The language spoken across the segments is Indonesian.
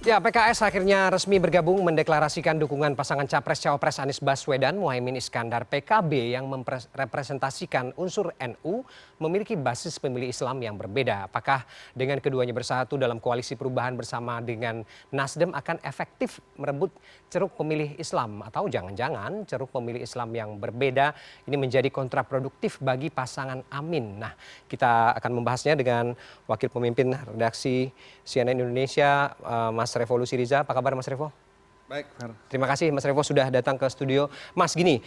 Ya, PKS akhirnya resmi bergabung mendeklarasikan dukungan pasangan Capres-Cawapres Anies Baswedan Muhaimin Iskandar. PKB yang merepresentasikan unsur NU memiliki basis pemilih Islam yang berbeda. Apakah dengan keduanya bersatu dalam koalisi perubahan bersama dengan Nasdem akan efektif merebut ceruk pemilih Islam? Atau jangan-jangan ceruk pemilih Islam yang berbeda ini menjadi kontraproduktif bagi pasangan Amin? Nah, kita akan membahasnya dengan Wakil Pemimpin Redaksi CNN Indonesia, Mas Revo Lusiriza. Apa kabar Mas Revo? Baik, Fer. Terima kasih Mas Revo sudah datang ke studio. Mas, gini,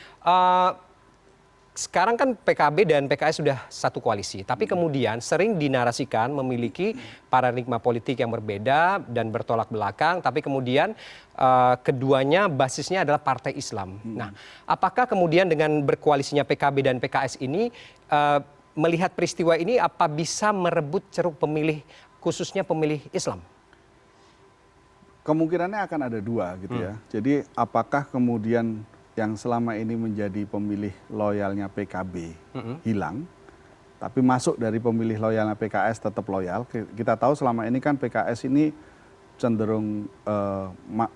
sekarang kan PKB dan PKS sudah satu koalisi, tapi kemudian sering dinarasikan memiliki paradigma politik yang berbeda dan bertolak belakang, tapi kemudian keduanya basisnya adalah partai Islam. Nah, apakah kemudian dengan berkoalisinya PKB dan PKS ini, melihat peristiwa ini, apa bisa merebut ceruk pemilih, khususnya pemilih Islam? Kemungkinannya akan ada dua gitu ya. Jadi apakah kemudian yang selama ini menjadi pemilih loyalnya PKB hilang, tapi masuk dari pemilih loyalnya PKS tetap loyal. Kita tahu selama ini kan PKS ini cenderung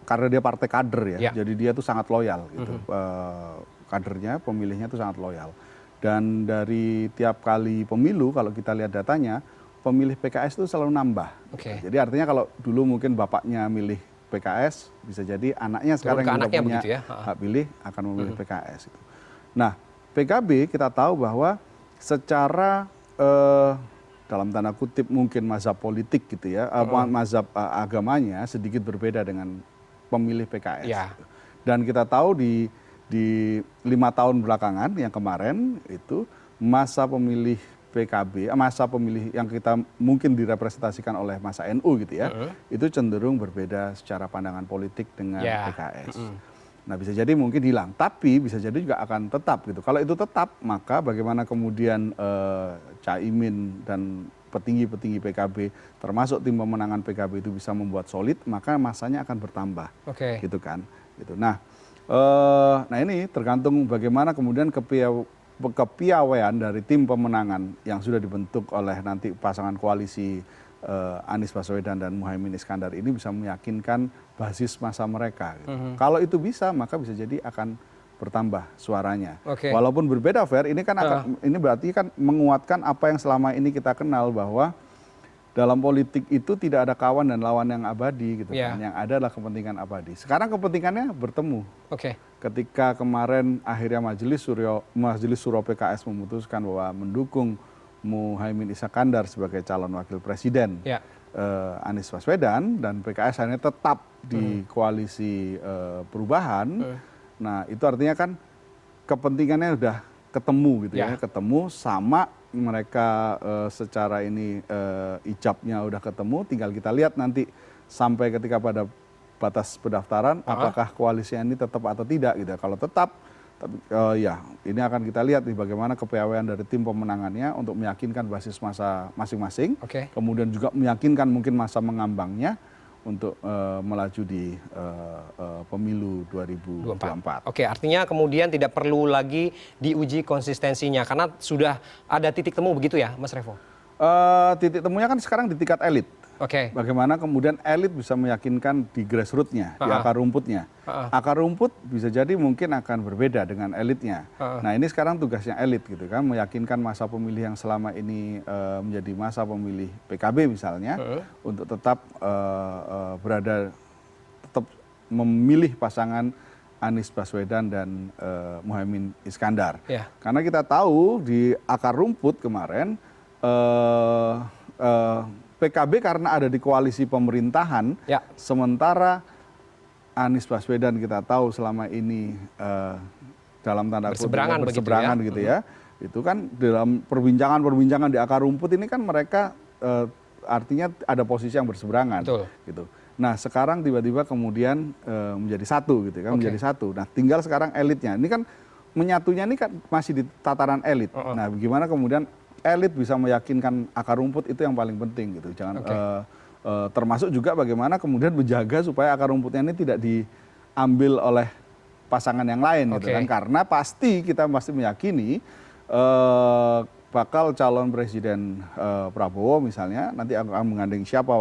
karena dia partai kader ya, jadi dia tuh sangat loyal gitu. Kadernya, pemilihnya tuh sangat loyal. Dan dari tiap kali pemilu kalau kita lihat datanya, pemilih PKS itu selalu nambah. Jadi artinya kalau dulu mungkin bapaknya milih PKS, bisa jadi anaknya sekarang yang udah punya hak pilih akan memilih PKS. Nah, PKB kita tahu bahwa secara dalam tanda kutip mungkin mazhab politik gitu ya, mazhab agamanya sedikit berbeda dengan pemilih PKS. Dan kita tahu di 5 tahun belakangan yang kemarin itu masa pemilih PKB, masa pemilih yang kita mungkin direpresentasikan oleh masa NU gitu ya, itu cenderung berbeda secara pandangan politik dengan PKS. Nah, bisa jadi mungkin hilang, tapi bisa jadi juga akan tetap gitu. Kalau itu tetap, maka bagaimana kemudian Caimin dan petinggi-petinggi PKB, termasuk tim pemenangan PKB itu bisa membuat solid, maka masanya akan bertambah, gitu kan. Gitu. Nah, ini tergantung bagaimana kemudian kepiawaian dari tim pemenangan yang sudah dibentuk oleh nanti pasangan koalisi Anies Baswedan dan Muhaimin Iskandar ini bisa meyakinkan basis masa mereka. Gitu. Kalau itu bisa, maka bisa jadi akan bertambah suaranya. Walaupun berbeda, Fer, ini kan ini berarti kan menguatkan apa yang selama ini kita kenal bahwa dalam politik itu tidak ada kawan dan lawan yang abadi gitu kan. Yang ada adalah kepentingan abadi. Sekarang kepentingannya bertemu. Ketika kemarin akhirnya Majelis Suro PKS memutuskan bahwa mendukung Muhaimin Iskandar sebagai calon wakil presiden Anies Baswedan, dan PKS akhirnya tetap di koalisi perubahan. Nah, itu artinya kan kepentingannya udah ketemu gitu ya, ketemu sama mereka secara ini ijabnya udah ketemu, tinggal kita lihat nanti sampai ketika pada batas pendaftaran apakah koalisinya ini tetap atau tidak gitu. Kalau tetap, ya ini akan kita lihat nih bagaimana kepiawaian dari tim pemenangannya untuk meyakinkan basis masa masing-masing, kemudian juga meyakinkan mungkin masa mengambangnya untuk melaju di pemilu 2024. Artinya kemudian tidak perlu lagi diuji konsistensinya karena sudah ada titik temu begitu ya, Mas Revo? Titik temunya kan sekarang di tingkat elit. Bagaimana kemudian elit bisa meyakinkan di grassroots-nya, di akar rumputnya. Akar rumput bisa jadi mungkin akan berbeda dengan elitnya. Nah, ini sekarang tugasnya elit gitu kan, meyakinkan masa pemilih yang selama ini menjadi masa pemilih PKB misalnya, untuk tetap tetap memilih pasangan Anies Baswedan dan Muhaimin Iskandar. Karena kita tahu di akar rumput kemarin PKB karena ada di koalisi pemerintahan, sementara Anies Baswedan kita tahu selama ini dalam tanda kutip berseberangan gitu ya. Itu kan dalam perbincangan di akar rumput ini kan mereka artinya ada posisi yang berseberangan. Gitu. Nah, sekarang tiba-tiba kemudian menjadi satu gitu kan, menjadi satu. Nah, tinggal sekarang elitnya. Ini kan menyatunya ini kan masih di tataran elit. Nah, bagaimana kemudian elit bisa meyakinkan akar rumput, itu yang paling penting gitu. Jangan termasuk juga bagaimana kemudian menjaga supaya akar rumputnya ini tidak diambil oleh pasangan yang lain gitu kan. Karena kita pasti meyakini bakal calon presiden Prabowo misalnya nanti akan menggandeng siapa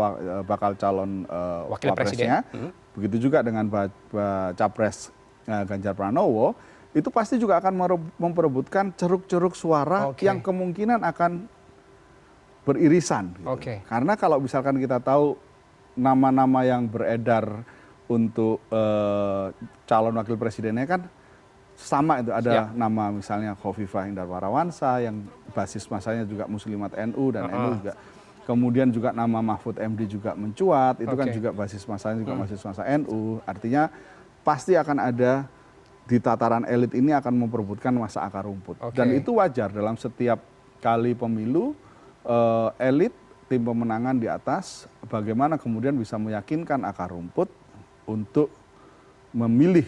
bakal calon Wakil wapresnya. Begitu juga dengan capres Ganjar Pranowo, itu pasti juga akan memperebutkan ceruk-ceruk suara yang kemungkinan akan beririsan. Gitu. Karena kalau misalkan kita tahu nama-nama yang beredar untuk calon wakil presidennya kan sama itu, ada nama misalnya Khofifah Indar Parawansa yang basis masanya juga Muslimat NU dan NU juga. Kemudian juga nama Mahfud MD juga mencuat, itu kan juga basis masanya juga basis masa NU. Artinya pasti akan ada di tataran elit ini akan memperebutkan masa akar rumput. Dan itu wajar dalam setiap kali pemilu, elit, tim pemenangan di atas, bagaimana kemudian bisa meyakinkan akar rumput untuk memilih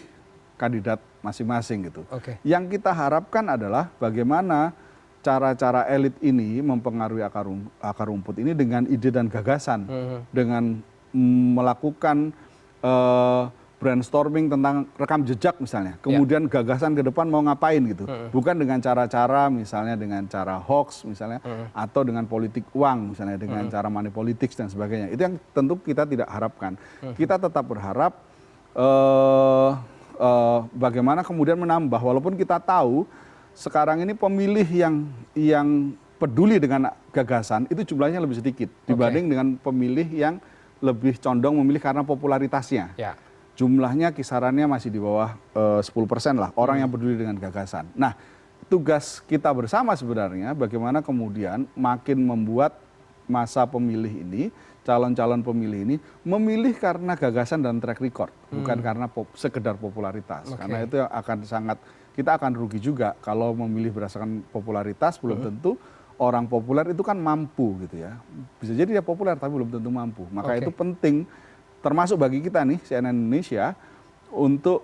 kandidat masing-masing gitu. Yang kita harapkan adalah bagaimana cara-cara elit ini mempengaruhi akar rumput ini dengan ide dan gagasan, dengan melakukan brainstorming tentang rekam jejak misalnya, kemudian gagasan ke depan mau ngapain gitu, bukan dengan cara-cara misalnya dengan cara hoax misalnya, atau dengan politik uang misalnya, dengan cara money politics dan sebagainya. Itu yang tentu kita tidak harapkan. Kita tetap berharap bagaimana kemudian menambah, walaupun kita tahu sekarang ini pemilih yang peduli dengan gagasan itu jumlahnya lebih sedikit dibanding dengan pemilih yang lebih condong memilih karena popularitasnya. Jumlahnya kisarannya masih di bawah 10% lah orang yang peduli dengan gagasan. Nah, tugas kita bersama sebenarnya bagaimana kemudian makin membuat masa pemilih ini, calon-calon pemilih ini memilih karena gagasan dan track record, bukan karena sekedar popularitas. Karena itu kita akan rugi juga kalau memilih berdasarkan popularitas. Belum tentu orang populer itu kan mampu gitu ya. Bisa jadi dia populer tapi belum tentu mampu. Maka itu penting, termasuk bagi kita nih CNN Indonesia, untuk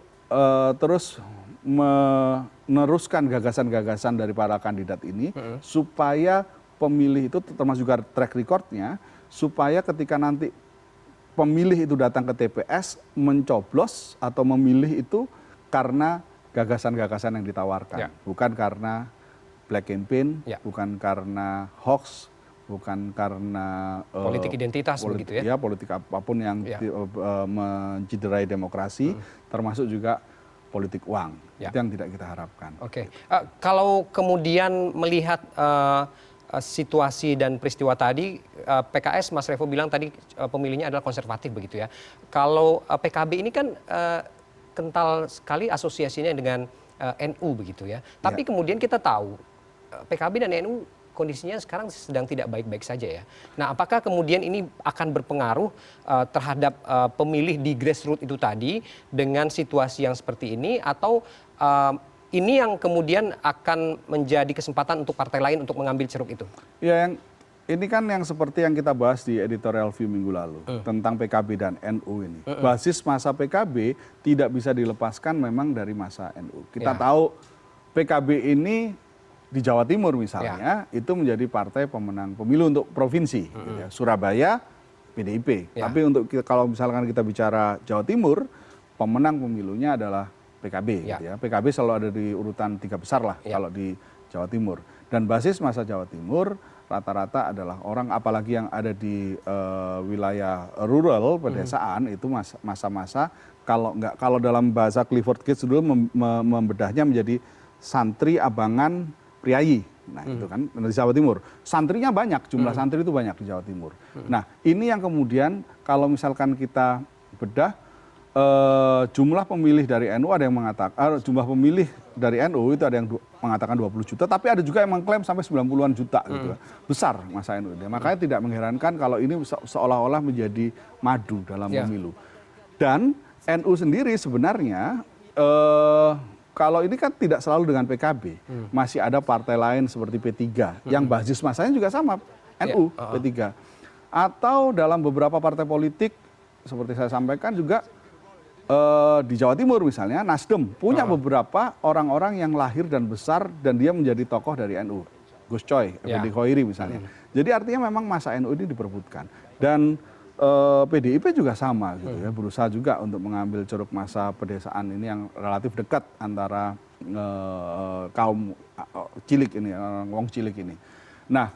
terus meneruskan gagasan-gagasan dari para kandidat ini supaya pemilih itu termasuk juga track recordnya, supaya ketika nanti pemilih itu datang ke TPS mencoblos atau memilih itu karena gagasan-gagasan yang ditawarkan, bukan karena black campaign, bukan karena hoax, bukan karena politik identitas begitu ya. Politik apapun yang menciderai demokrasi, termasuk juga politik uang. Itu yang tidak kita harapkan. Kalau kemudian melihat situasi dan peristiwa tadi, PKS Mas Revo bilang tadi pemilihnya adalah konservatif begitu ya. Kalau PKB ini kan kental sekali asosiasinya dengan NU begitu ya. Tapi kemudian kita tahu PKB dan NU kondisinya sekarang sedang tidak baik-baik saja ya. Nah, apakah kemudian ini akan berpengaruh terhadap pemilih di grassroots itu tadi dengan situasi yang seperti ini, atau ini yang kemudian akan menjadi kesempatan untuk partai lain untuk mengambil ceruk itu? Ya, ini kan yang seperti yang kita bahas di editorial view minggu lalu tentang PKB dan NU ini. Basis masa PKB tidak bisa dilepaskan memang dari masa NU. Kita tahu PKB ini di Jawa Timur misalnya itu menjadi partai pemenang pemilu untuk provinsi. Gitu ya. Surabaya PDIP. Tapi kalau misalkan kita bicara Jawa Timur, pemenang pemilunya adalah PKB. Gitu ya. PKB selalu ada di urutan 3 besar lah kalau di Jawa Timur. Dan basis masa Jawa Timur rata-rata adalah orang, apalagi yang ada di wilayah rural pedesaan, itu masa-masa kalau dalam bahasa Clifford Geertz dulu membedahnya menjadi santri, abangan, priayi. Nah, itu kan di Jawa Timur. Santrinya banyak, jumlah santri itu banyak di Jawa Timur. Nah, ini yang kemudian kalau misalkan kita bedah jumlah pemilih dari NU, ada yang mengatakan jumlah pemilih dari NU itu ada yang mengatakan 20 juta, tapi ada juga yang mengklaim sampai 90-an juta gitu. Besar masa NU. Makanya tidak mengherankan kalau ini seolah-olah menjadi madu dalam pemilu. Dan NU sendiri sebenarnya kalau ini kan tidak selalu dengan PKB. Masih ada partai lain seperti P3 yang basis masanya juga sama NU, P3. Atau dalam beberapa partai politik seperti saya sampaikan juga di Jawa Timur misalnya, Nasdem punya beberapa orang-orang yang lahir dan besar dan dia menjadi tokoh dari NU. Gus Coy, Effendi Khoiri misalnya. Jadi artinya memang masa NU ini diperebutkan. Dan PDIP juga sama gitu ya, berusaha juga untuk mengambil ceruk masa pedesaan ini yang relatif dekat antara kaum cilik ini, wong cilik ini. Nah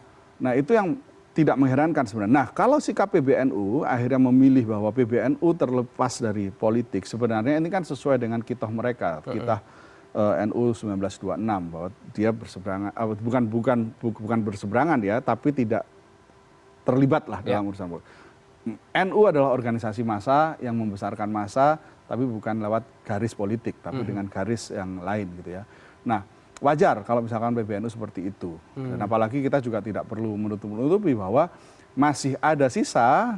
itu yang tidak mengherankan sebenarnya. Nah kalau sikap PBNU akhirnya memilih bahwa PBNU terlepas dari politik, sebenarnya ini kan sesuai dengan kitah mereka, kitah NU 1926, bahwa dia berseberangan, bukan berseberangan ya, tapi tidak terlibat lah dalam urusan politik. NU adalah organisasi massa yang membesarkan massa, tapi bukan lewat garis politik, tapi dengan garis yang lain gitu ya. Nah wajar kalau misalkan PBNU seperti itu. Dan apalagi kita juga tidak perlu menutup-nutupi bahwa masih ada sisa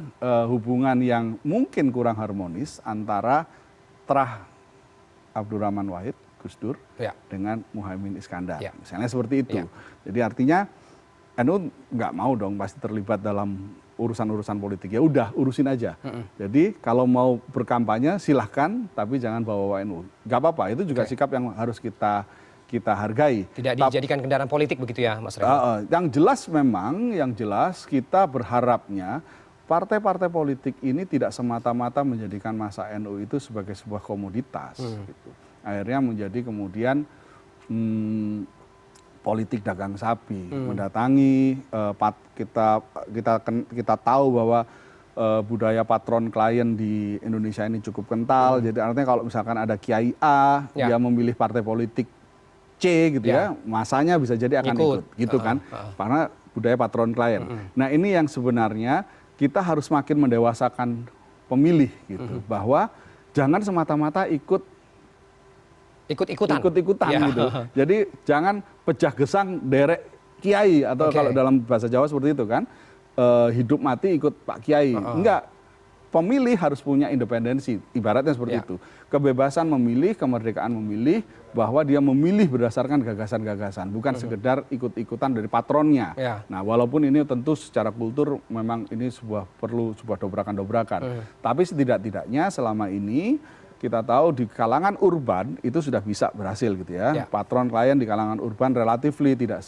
hubungan yang mungkin kurang harmonis antara Terah Abdurrahman Wahid, Gus Dur, dengan Muhaimin Iskandar. Misalnya seperti itu. Jadi artinya NU nggak mau dong pasti terlibat dalam urusan-urusan politik. Ya udah, urusin aja. Jadi kalau mau berkampanye silahkan, tapi jangan bawa NU. Nggak apa-apa, itu juga sikap yang harus kita hargai. Tidak dijadikan kendaraan politik begitu ya, Mas Revo? Yang jelas memang, yang jelas kita berharapnya partai-partai politik ini tidak semata-mata menjadikan massa NU itu sebagai sebuah komoditas. Gitu. Akhirnya menjadi kemudian politik dagang sapi, mendatangi kita tahu bahwa budaya patron klien di Indonesia ini cukup kental. Jadi artinya kalau misalkan ada Kiai A, dia memilih partai politik C gitu ya, masanya bisa jadi akan ikut gitu kan, karena budaya patron klien. Nah ini yang sebenarnya kita harus makin mendewasakan pemilih gitu, bahwa jangan semata-mata ikut-ikutan gitu. Jadi jangan pecah gesang derek kiai, atau kalau dalam bahasa Jawa seperti itu kan, hidup mati ikut Pak Kiai. Enggak, pemilih harus punya independensi, ibaratnya seperti itu. Kebebasan memilih, kemerdekaan memilih, bahwa dia memilih berdasarkan gagasan-gagasan, bukan sekedar ikut-ikutan dari patronnya. Nah walaupun ini tentu secara kultur memang ini perlu sebuah dobrakan-dobrakan. Tapi setidak-tidaknya selama ini kita tahu di kalangan urban itu sudah bisa berhasil gitu ya. Patron klien di kalangan urban relatifly tidak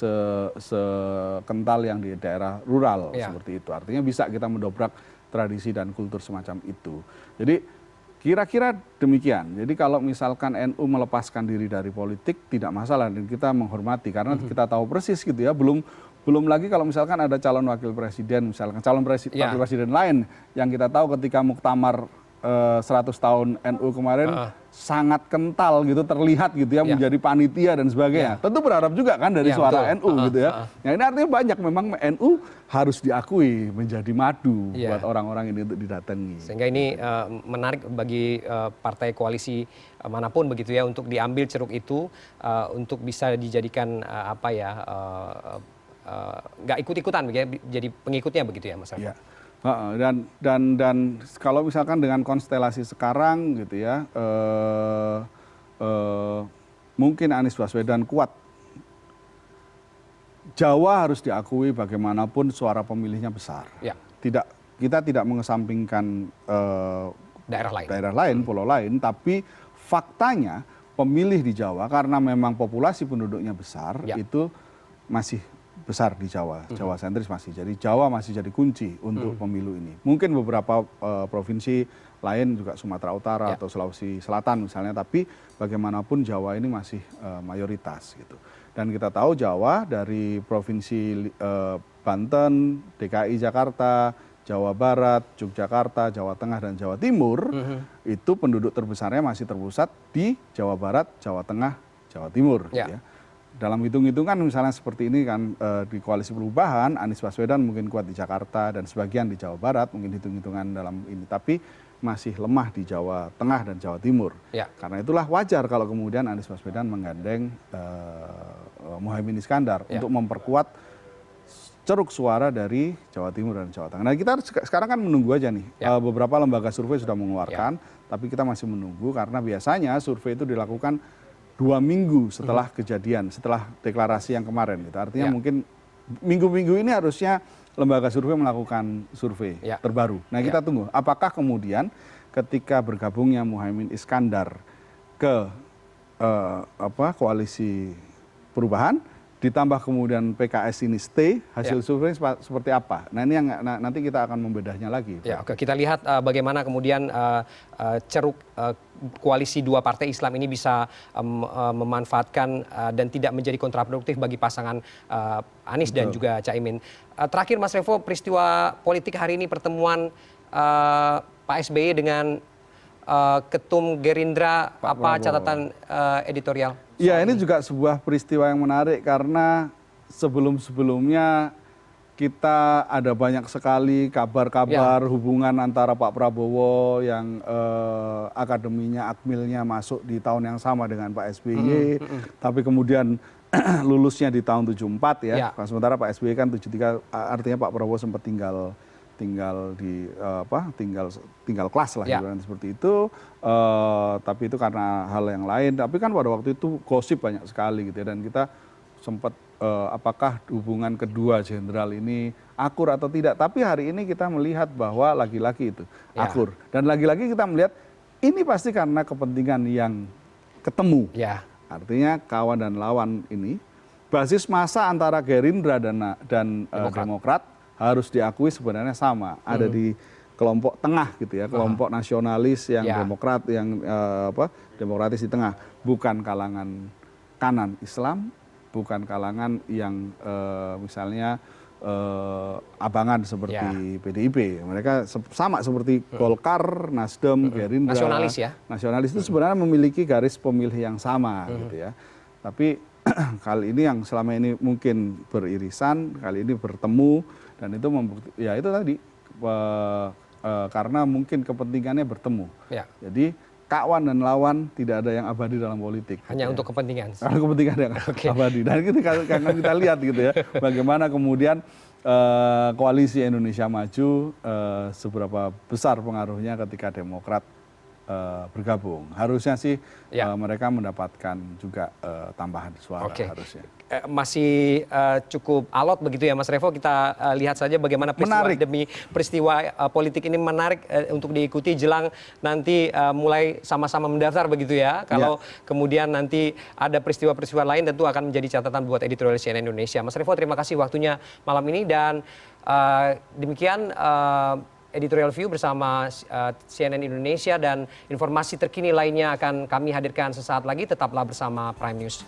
sekental yang di daerah rural seperti itu. Artinya bisa kita mendobrak tradisi dan kultur semacam itu. Jadi kira-kira demikian. Jadi kalau misalkan NU melepaskan diri dari politik tidak masalah, dan kita menghormati karena kita tahu persis gitu ya. Belum lagi kalau misalkan ada calon wakil presiden, misalkan wakil presiden lain yang kita tahu ketika muktamar 100 tahun NU kemarin sangat kental gitu, terlihat gitu ya, menjadi panitia dan sebagainya. Tentu berharap juga kan dari suara NU gitu ya. Nah ini artinya banyak memang NU harus diakui menjadi madu buat orang-orang ini untuk didatangi. Sehingga ini menarik bagi partai koalisi manapun begitu ya, untuk diambil ceruk itu untuk bisa dijadikan nggak ikut-ikutan jadi pengikutnya begitu ya Mas Revo. Dan kalau misalkan dengan konstelasi sekarang gitu ya, mungkin Anies Baswedan kuat. Jawa harus diakui bagaimanapun suara pemilihnya besar. Kita tidak mengesampingkan daerah lain, pulau lain, tapi faktanya pemilih di Jawa karena memang populasi penduduknya besar itu masih besar di Jawa, Jawa sentris masih. Jadi Jawa masih jadi kunci untuk pemilu ini. Mungkin beberapa provinsi lain juga Sumatera Utara atau Sulawesi Selatan misalnya, tapi bagaimanapun Jawa ini masih mayoritas gitu. Dan kita tahu Jawa dari provinsi Banten, DKI Jakarta, Jawa Barat, Yogyakarta, Jawa Tengah dan Jawa Timur itu penduduk terbesarnya masih terpusat di Jawa Barat, Jawa Tengah, Jawa Timur gitu ya. Dalam hitung-hitungan misalnya seperti ini kan, di Koalisi Perubahan Anies Baswedan mungkin kuat di Jakarta dan sebagian di Jawa Barat, mungkin hitung-hitungan dalam ini, tapi masih lemah di Jawa Tengah dan Jawa Timur. Karena itulah wajar kalau kemudian Anies Baswedan menggandeng Muhaimin Iskandar untuk memperkuat ceruk suara dari Jawa Timur dan Jawa Tengah. Nah kita sekarang kan menunggu aja nih, beberapa lembaga survei sudah mengeluarkan, tapi kita masih menunggu karena biasanya survei itu dilakukan 2 minggu setelah kejadian, setelah deklarasi yang kemarin gitu. Artinya mungkin minggu-minggu ini harusnya lembaga survei melakukan survei terbaru. Nah kita tunggu, apakah kemudian ketika bergabungnya Muhaimin Iskandar ke Koalisi Perubahan, ditambah kemudian PKS ini stay, hasil survei seperti apa. Nah ini yang nanti kita akan membedahnya lagi. Ya, oke. Kita lihat bagaimana kemudian ceruk koalisi dua partai Islam ini bisa memanfaatkan dan tidak menjadi kontraproduktif bagi pasangan Anies dan juga Caimin. Terakhir Mas Revo, peristiwa politik hari ini pertemuan Pak SBY dengan Ketum Gerindra, apa catatan editorial? Ya, ini juga sebuah peristiwa yang menarik karena sebelum-sebelumnya kita ada banyak sekali kabar-kabar hubungan antara Pak Prabowo yang akademinya, akmilnya masuk di tahun yang sama dengan Pak SBY, tapi kemudian lulusnya di tahun 74 ya. Sementara Pak SBY kan 73, artinya Pak Prabowo sempat tinggal di tinggal kelas lah seperti itu, tapi itu karena hal yang lain. Tapi kan pada waktu itu gosip banyak sekali gitu ya, dan kita sempat apakah hubungan kedua jenderal ini akur atau tidak. Tapi hari ini kita melihat bahwa lagi-lagi itu akur, dan lagi-lagi kita melihat ini pasti karena kepentingan yang ketemu. Artinya kawan dan lawan ini, basis massa antara Gerindra dan Demokrat harus diakui sebenarnya sama, ada di kelompok tengah gitu ya, kelompok nasionalis yang Demokrat, yang demokratis di tengah, bukan kalangan kanan Islam, bukan kalangan yang misalnya abangan seperti PDIP. Mereka sama seperti Golkar, Nasdem, Gerindra. Nasionalis ya? Nasionalis itu sebenarnya memiliki garis pemilih yang sama gitu ya. Tapi kali ini yang selama ini mungkin beririsan, kali ini bertemu, dan itu ya itu tadi karena mungkin kepentingannya bertemu. Jadi kawan dan lawan tidak ada yang abadi dalam politik. Hanya untuk kepentingan. Kepentingan yang abadi. Dan kita lihat gitu ya, bagaimana kemudian koalisi Indonesia Maju seberapa besar pengaruhnya ketika Demokrat bergabung. Harusnya sih mereka mendapatkan juga tambahan suara harusnya. Masih cukup alot begitu ya Mas Revo, kita lihat saja bagaimana peristiwa demi peristiwa politik ini menarik untuk diikuti jelang nanti mulai sama-sama mendaftar begitu ya. Kalau kemudian nanti ada peristiwa-peristiwa lain tentu akan menjadi catatan buat editorial CNN Indonesia. Mas Revo, terima kasih waktunya malam ini, dan demikian editorial view bersama CNN Indonesia, dan informasi terkini lainnya akan kami hadirkan sesaat lagi. Tetaplah bersama Prime News.